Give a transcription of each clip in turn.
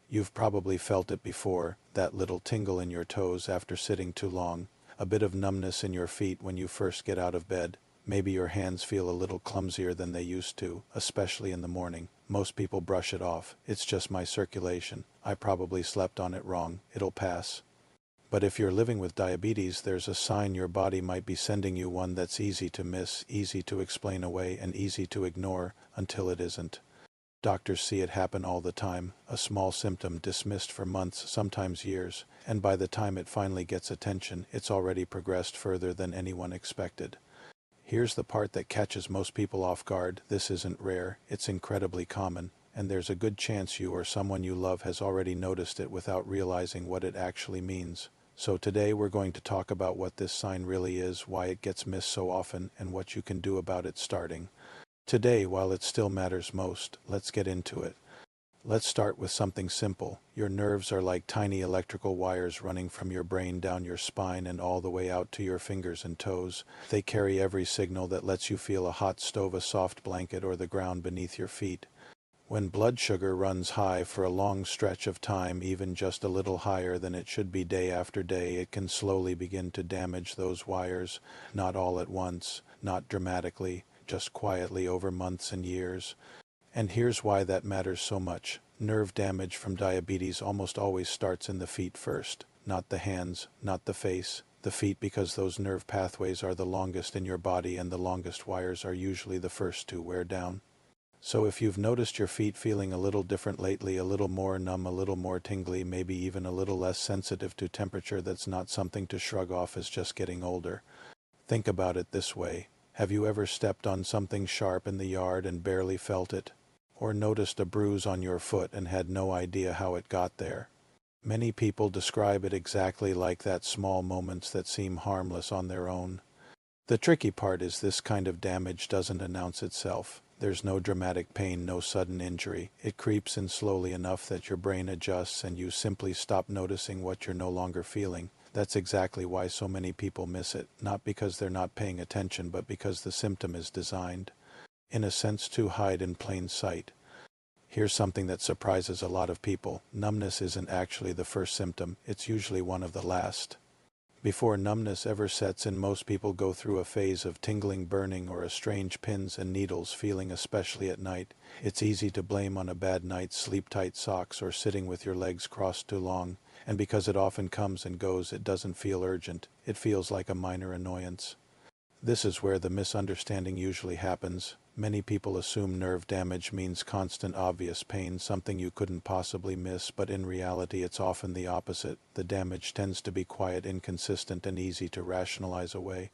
You've probably felt it before, that little tingle in your toes after sitting too long, a bit of numbness in your feet when you first get out of bed. Maybe your hands feel a little clumsier than they used to, especially in the morning. Most people brush it off. It's just my circulation. I probably slept on it wrong. It'll pass. But if you're living with diabetes, there's a sign your body might be sending you, one that's easy to miss, easy to explain away, and easy to ignore until it isn't. Doctors see it happen all the time, a small symptom dismissed for months, sometimes years, and by the time it finally gets attention, it's already progressed further than anyone expected. Here's the part that catches most people off guard. This isn't rare, it's incredibly common, and there's a good chance you or someone you love has already noticed it without realizing what it actually means. So today we're going to talk about what this sign really is, why it gets missed so often, and what you can do about it starting today while it still matters most. Let's get into it. Let's start with something simple. Your nerves are like tiny electrical wires running from your brain down your spine and all the way out to your fingers and toes. They carry every signal that lets you feel a hot stove, a soft blanket, or the ground beneath your feet. When blood sugar runs high for a long stretch of time, even just a little higher than it should be day after day, it can slowly begin to damage those wires, not all at once, not dramatically, just quietly over months and years. And here's why that matters so much. Nerve damage from diabetes almost always starts in the feet first, not the hands, not the face. The feet, because those nerve pathways are the longest in your body and the longest wires are usually the first to wear down. So if you've noticed your feet feeling a little different lately, a little more numb, a little more tingly, maybe even a little less sensitive to temperature, that's not something to shrug off as just getting older. Think about it this way. Have you ever stepped on something sharp in the yard and barely felt it? Or noticed a bruise on your foot and had no idea how it got there? Many people describe it exactly like that, small moments that seem harmless on their own. The tricky part is this kind of damage doesn't announce itself. There's no dramatic pain, no sudden injury. It creeps in slowly enough that your brain adjusts and you simply stop noticing what you're no longer feeling. That's exactly why so many people miss it, not because they're not paying attention, but because the symptom is designed, in a sense, to hide in plain sight. Here's something that surprises a lot of people. Numbness isn't actually the first symptom, it's usually one of the last. Before numbness ever sets in, most people go through a phase of tingling, burning, or a strange pins and needles feeling, especially at night. It's easy to blame on a bad night's sleep, tight socks, or sitting with your legs crossed too long. And because it often comes and goes, it doesn't feel urgent. It feels like a minor annoyance. This is where the misunderstanding usually happens. Many people assume nerve damage means constant, obvious pain, something you couldn't possibly miss, but in reality it's often the opposite. The damage tends to be quiet, inconsistent, and easy to rationalize away.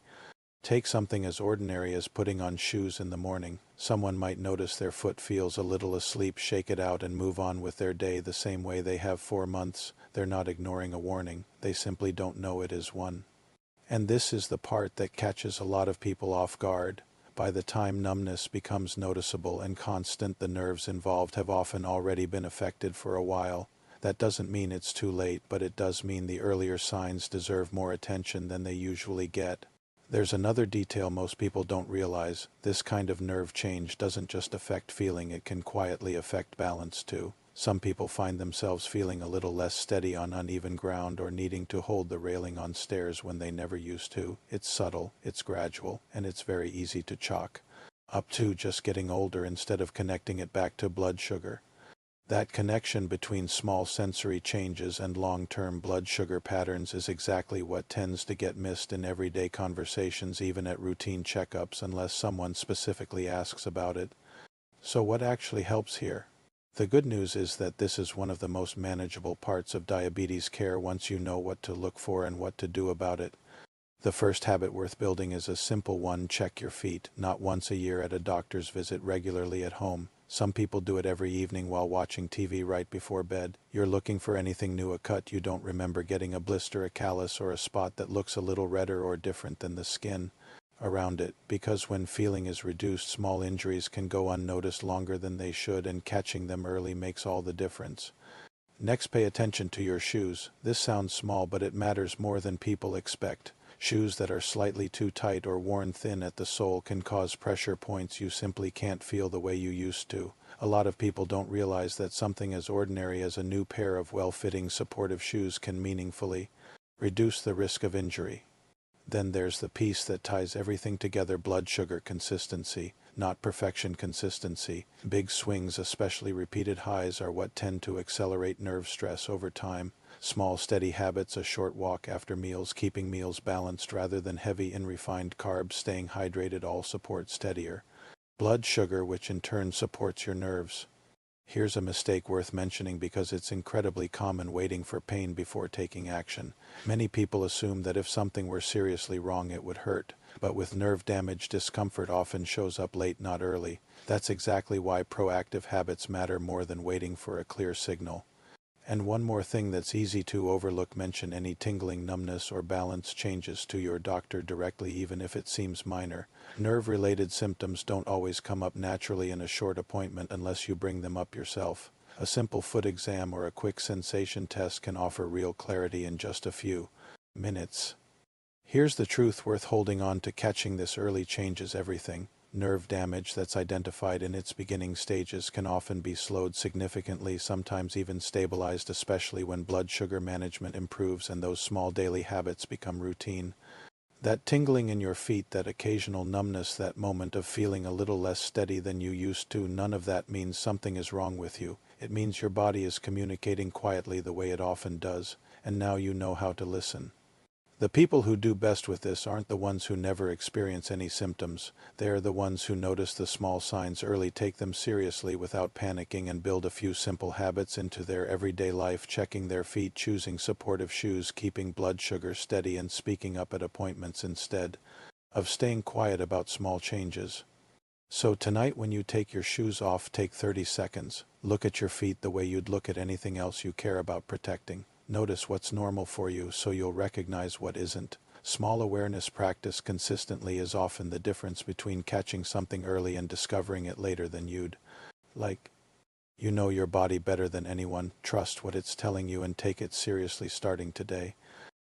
Take something as ordinary as putting on shoes in the morning. Someone might notice their foot feels a little asleep, shake it out, and move on with their day the same way they have for months. They're not ignoring a warning, they simply don't know it is one. And this is the part that catches a lot of people off guard. By the time numbness becomes noticeable and constant, the nerves involved have often already been affected for a while. That doesn't mean it's too late, but it does mean the earlier signs deserve more attention than they usually get. There's another detail most people don't realize. This kind of nerve change doesn't just affect feeling, it can quietly affect balance too. Some people find themselves feeling a little less steady on uneven ground or needing to hold the railing on stairs when they never used to. It's subtle, it's gradual, and it's very easy to chalk up to just getting older instead of connecting it back to blood sugar. That connection between small sensory changes and long-term blood sugar patterns is exactly what tends to get missed in everyday conversations, even at routine checkups, unless someone specifically asks about it. So what actually helps here? The good news is that this is one of the most manageable parts of diabetes care once you know what to look for and what to do about it. The first habit worth building is a simple one: check your feet, not once a year at a doctor's visit, regularly at home. Some people do it every evening while watching TV right before bed. You're looking for anything new: a cut you don't remember getting, a blister, a callus, or a spot that looks a little redder or different than the skin around it. Because when feeling is reduced, small injuries can go unnoticed longer than they should, and catching them early makes all the difference. Next, pay attention to your shoes. This sounds small, but it matters more than people expect. Shoes that are slightly too tight or worn thin at the sole can cause pressure points you simply can't feel the way you used to. A lot of people don't realize that something as ordinary as a new pair of well-fitting supportive shoes can meaningfully reduce the risk of injury. Then there's the piece that ties everything together: blood sugar consistency, not perfection consistency. Big swings, especially repeated highs, are what tend to accelerate nerve stress over time. Small steady habits, a short walk after meals, keeping meals balanced rather than heavy in refined carbs, staying hydrated, all support steadier blood sugar, which in turn supports your nerves. Here's a mistake worth mentioning because it's incredibly common: waiting for pain before taking action. Many people assume that if something were seriously wrong it would hurt, but with nerve damage, discomfort often shows up late, not early. That's exactly why proactive habits matter more than waiting for a clear signal. And one more thing that's easy to overlook: mention any tingling, numbness, or balance changes to your doctor directly, even if it seems minor. Nerve-related symptoms don't always come up naturally in a short appointment unless you bring them up yourself. A simple foot exam or a quick sensation test can offer real clarity in just a few minutes. Here's the truth worth holding on to: catching this early changes everything. Nerve damage that's identified in its beginning stages can often be slowed significantly, sometimes even stabilized, especially when blood sugar management improves and those small daily habits become routine. That tingling in your feet, that occasional numbness, that moment of feeling a little less steady than you used to, none of that means something is wrong with you. It means your body is communicating quietly the way it often does, and now you know how to listen. The people who do best with this aren't the ones who never experience any symptoms. They are the ones who notice the small signs early, take them seriously without panicking, and build a few simple habits into their everyday life: checking their feet, choosing supportive shoes, keeping blood sugar steady, and speaking up at appointments instead of staying quiet about small changes. So tonight, when you take your shoes off, take 30 seconds. Look at your feet the way you'd look at anything else you care about protecting. Notice what's normal for you so you'll recognize what isn't. Small awareness practice consistently is often the difference between catching something early and discovering it later than you'd like. You know your body better than anyone. Trust what it's telling you and take it seriously starting today.